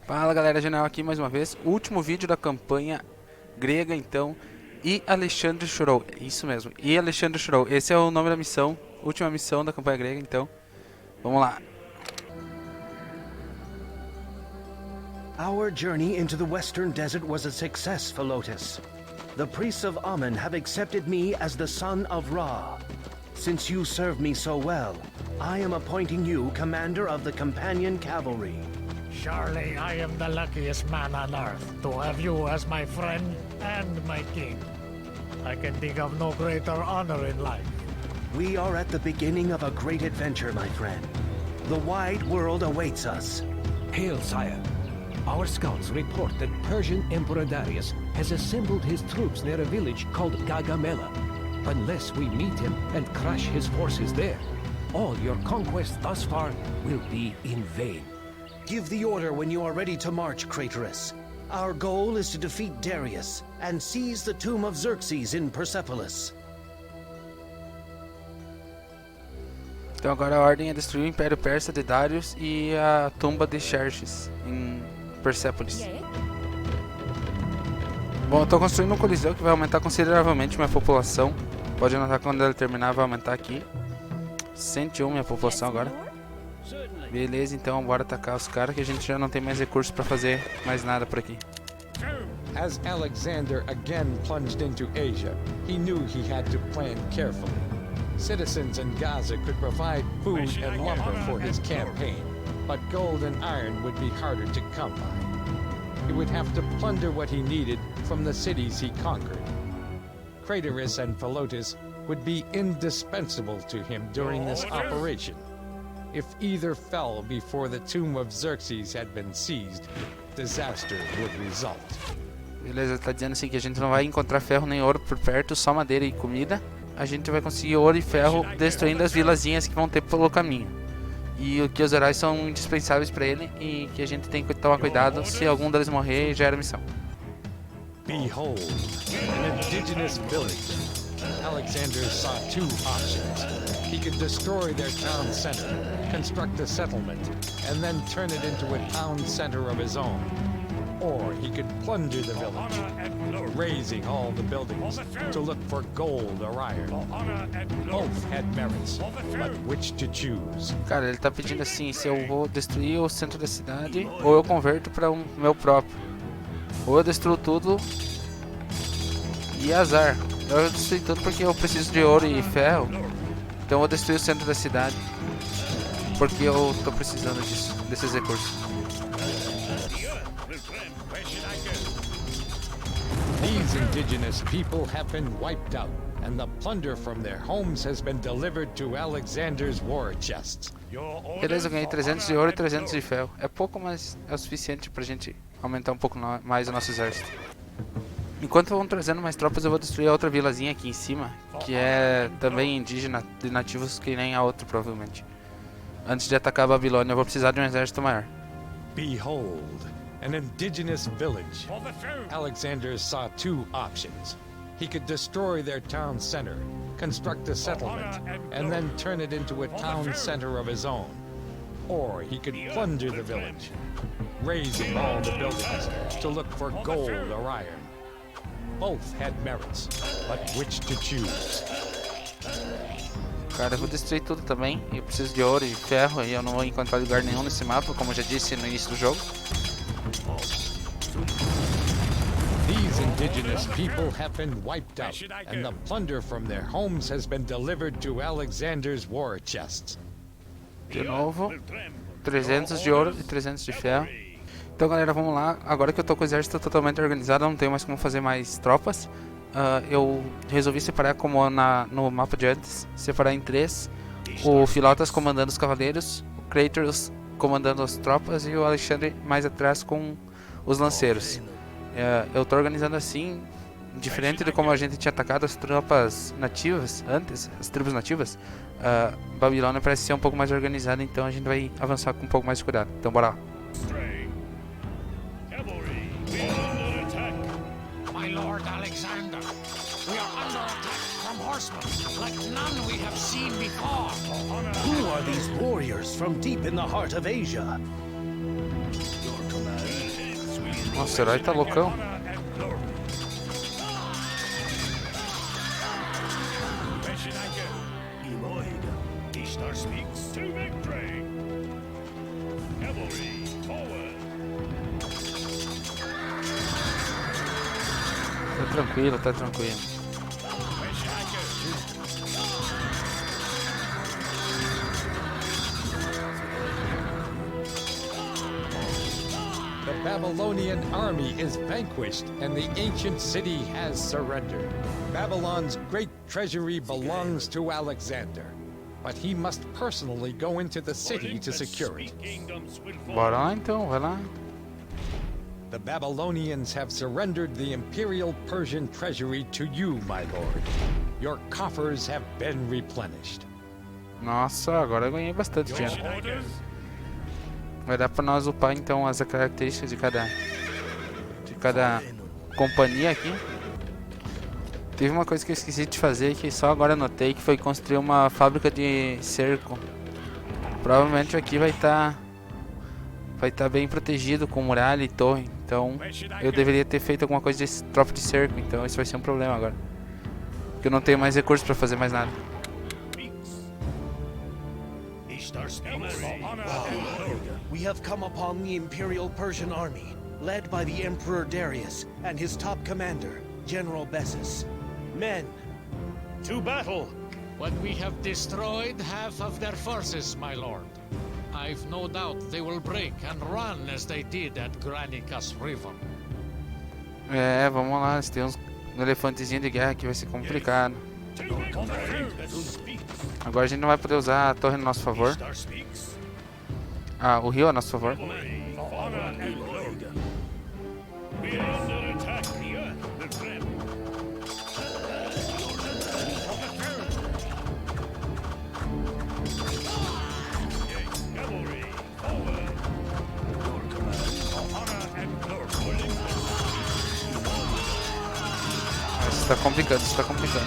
Fala galera, General aqui mais uma vez. Último vídeo da campanha grega então. E Alexandre chorou, isso mesmo, e Alexandre chorou. Esse é o nome da missão, última missão da campanha grega então. Vamos lá. Our journey into the western desert was a success, Philotas. The priests of Amun have accepted me as the son of Ra. Since you served me so well, I am appointing you commander of the companion cavalry. Surely I am the luckiest man on earth to have you as my friend and my king. I can think of no greater honor in life. We are at the beginning of a great adventure, my friend. The wide world awaits us. Hail, sire. Our scouts report that Persian Emperor Darius has assembled his troops near a village called Gargamella. Unless we meet him and crush his forces there, all your conquests thus far will be in vain. Give the order when you are ready to march, Craterus. Our goal is to defeat Darius and seize the tomb of Xerxes in Persepolis. Então agora a ordem é destruir o império persa de Darius e a tumba de Xerxes em Persepolis. Bom, eu estou construindo um coliseu que vai aumentar consideravelmente minha população. Pode notar que quando ele terminar vai aumentar aqui. 101 minha população agora. Beleza, então bora atacar os caras que a gente já não tem mais recursos para fazer mais nada por aqui. As Alexander again plunged into Asia, he knew he had to plan carefully. Citizens in Gaza could provide food and lumber for his campaign, but gold and iron would be harder to come by. He would have to plunder what he needed from the cities he conquered. Craterus and Philotas would be indispensable to him during this operation. If either fell before the tomb of Xerxes had been seized, disaster would result. Beleza, tá dizendo assim que a gente não vai encontrar ferro nem ouro por perto, só madeira e comida. A gente vai conseguir ouro e ferro destruindo as vilazinhas que vão ter pelo caminho. E que os heróis são indispensáveis para ele e que a gente tem que tomar cuidado, se algum deles morrer já era missão. Behold, an indigenous village. Alexander saw two options. He could destroy their town center, construct a settlement, and then turn it into a town center of his own. Or he could plunder the village, razing all the buildings to look for gold or iron. Both had merits, but which to choose? Cara, ele tá pedindo assim, se eu vou destruir o centro da cidade ou eu converto para o meu próprio. Ou eu destruo tudo e azar. Eu destruí tudo porque eu preciso de ouro e ferro. Então eu vou destruir o centro da cidade porque eu tô precisando disso, desses recursos. These indigenous people have been wiped out, and the plunder from their homes has been delivered to Alexander's war chests. Beleza, eu ganhei 300 de ouro e 300 de ferro. É pouco, mas é o suficiente pra gente aumentar um pouco mais o nosso exército. Enquanto vão trazendo mais tropas, eu vou destruir a outra vilazinha aqui em cima, que é também indígena, de nativos que nem a outra, provavelmente. Antes de atacar a Babilônia, eu vou precisar de um exército maior. Behold, an indigenous village. Alexander saw two options. He could destroy their town center, construct a settlement, and then turn it into a town center of his own. Or he could plunder the village, razing all the buildings to look for gold or iron. Both had merits, but which to choose? Cara, eu vou destruir tudo também. Eu preciso de ouro e ferro e eu não vou encontrar lugar nenhum nesse mapa, como eu já disse no início do jogo. These indigenous people have been wiped out, and the plunder from their homes has been delivered to Alexander's war chests. De novo, 300 de ouro e 300 de ferro. Então galera, vamos lá. Agora que eu tô com o exército totalmente organizado, não tenho mais como fazer mais tropas. Eu resolvi separar como no mapa de antes, separar em três. O Philotas comandando os cavaleiros, o Craterus comandando as tropas e o Alexandre mais atrás com os lanceiros. Eu tô organizando assim, diferente de como a gente tinha atacado as tropas nativas antes, as tribos nativas. Babilônia parece ser um pouco mais organizada, então a gente vai avançar com um pouco mais de cuidado. Então bora lá. My Lord Alexander, we are under attack from horsemen like none we have seen before. Who are these warriors from deep in the heart of Asia? Your command. Nossa, o herói tá loucão. Tá tranquilo, tá tranquilo. The Babylonian army is vanquished and the ancient city has surrendered. Babylon's great treasury belongs to Alexander, but he must personally go into the city to secure it. Bora lá então, vai lá. The Babylonians have surrendered the imperial Persian treasury to you, my lord. Your coffers have been replenished. Nossa, agora eu ganhei bastante dinheiro. Vai dar pra nós upar então as características de cada companhia aqui. Teve uma coisa que eu esqueci de fazer, que só agora notei, que foi construir uma fábrica de cerco. Provavelmente aqui vai estar bem protegido com muralha e torre. Então eu deveria ter feito alguma coisa de tropa de cerco. Então isso vai ser um problema agora, porque eu não tenho mais recursos para fazer mais nada. We have come upon the Imperial Persian army, led by the Emperor Darius and his top commander, General Bessus. Men, to battle! But we have destroyed half of their forces, my lord. I've no doubt they will break and run as they did at Granicus River. É, vamos lá, tem uns elefantezinhos de guerra que vai ser complicado. Agora a gente não vai poder usar a torre a nosso favor. Ah, o rio a nosso favor. Isso tá complicando, isso tá complicando.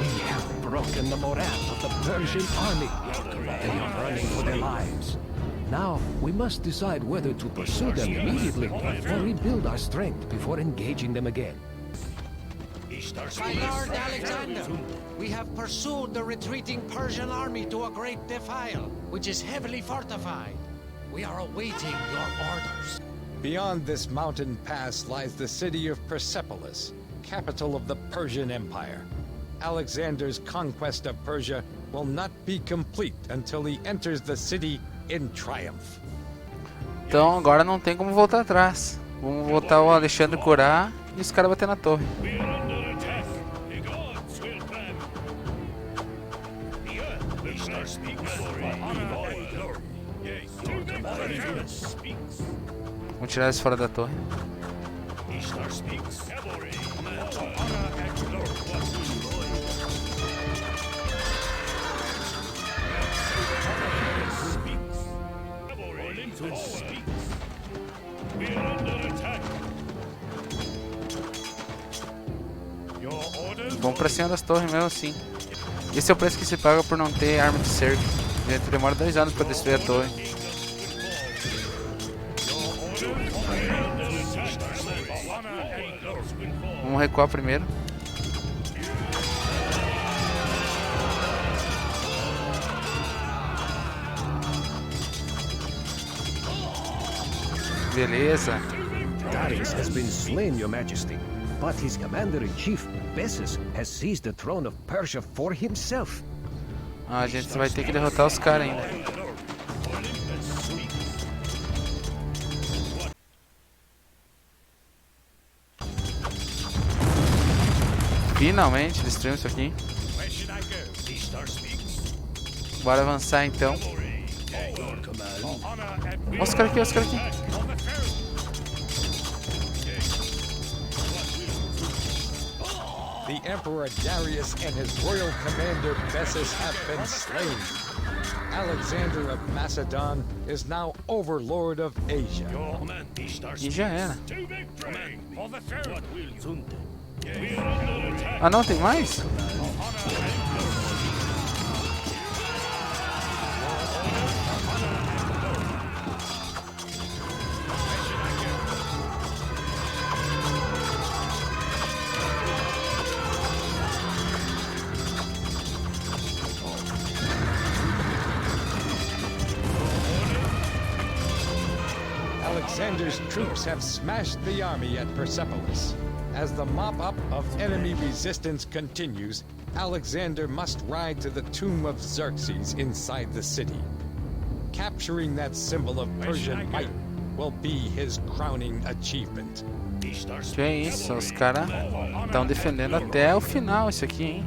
We have broken the morale of the Persian army. They are running for their lives. Now, we must decide whether to pursue them immediately or rebuild our strength before engaging them again. My lord Alexander, we have pursued the retreating Persian army to a great defile, which is heavily fortified. We are awaiting your orders. Beyond this mountain pass lies the city of Persepolis, capital of the Persian Empire. Alexander's conquest of Persia will not be complete until he enters the city in triumph. Então agora não tem como voltar atrás. Vamos voltar o Alexandre curar e os caras bater na torre. Vamos tirar eles fora da torre. Vamos pra cima das torres mesmo assim. Esse é o preço que se paga por não ter arma de cerco. A gente demora 2 anos pra destruir a torre. Vamos recuar primeiro. Beleza. Darius has been slain, Your Majesty, but his commander-in-chief, Bessus, has seized the throne of Persia for himself. Ah, a gente vai ter que derrotar os caras ainda. Finalmente destruímos isso aqui. Bora avançar então. Olha os caras aqui, olha os caras aqui. The Emperor Darius and his royal commander Bessus have been slain. Alexander of Macedon is now overlord of Asia. E já era. Ah não, tem mais? Alexander's troops have smashed the army at Persepolis. As the mop-up of enemy resistance continues, Alexander must ride to the tomb of Xerxes inside the city. Capturing that symbol of Persian might will be his crowning achievement. Que é isso, os caras estão defendendo até o final isso aqui, hein?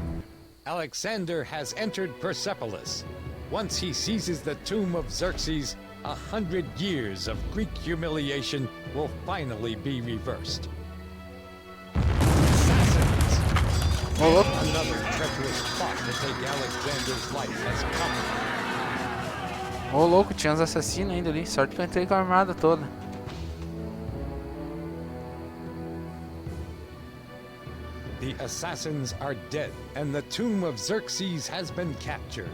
Alexander has entered Persepolis. Once he seizes the tomb of Xerxes, 100 years of Greek humiliation will finally be reversed. Assassins! Ô, louco. Another treacherous plot to take Alexander's life has come. Ô louco, tinha uns assassinos ainda ali. Sorte que eu entrei com a armada toda. The assassins are dead, and the tomb of Xerxes has been captured.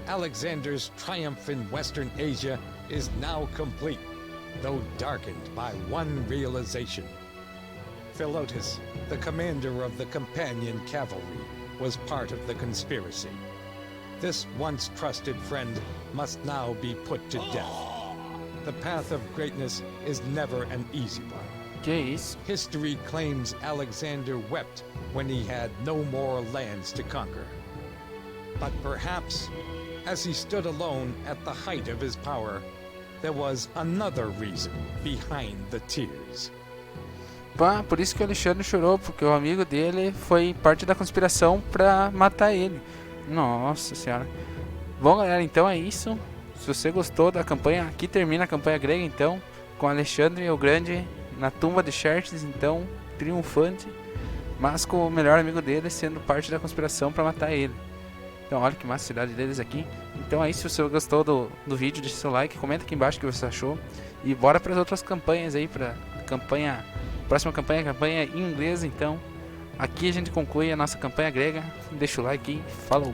Alexander's triumph in Western Asia is now complete, though darkened by one realization. Philotas, the commander of the Companion cavalry, was part of the conspiracy. This once trusted friend must now be put to death. The path of greatness is never an easy one. Que isso? History claims Alexander wept when he had no more lands to conquer. But perhaps, as he stood alone at the height of his power, there was another reason behind the tears. Pá, por isso que o Alexandre chorou, porque o amigo dele foi parte da conspiração pra matar ele. Nossa senhora. Bom, galera, então é isso. Se você gostou da campanha, aqui termina a campanha grega, então, com Alexandre o Grande na tumba de Xerxes, então, triunfante, mas com o melhor amigo dele sendo parte da conspiração para matar ele. Então, olha que massa a cidade deles aqui. Então é isso, se você gostou do vídeo, deixa seu like, comenta aqui embaixo o que você achou. E bora para as outras campanhas aí, para campanha, próxima campanha, campanha em inglês. Então, aqui a gente conclui a nossa campanha grega. Deixa o like e falou!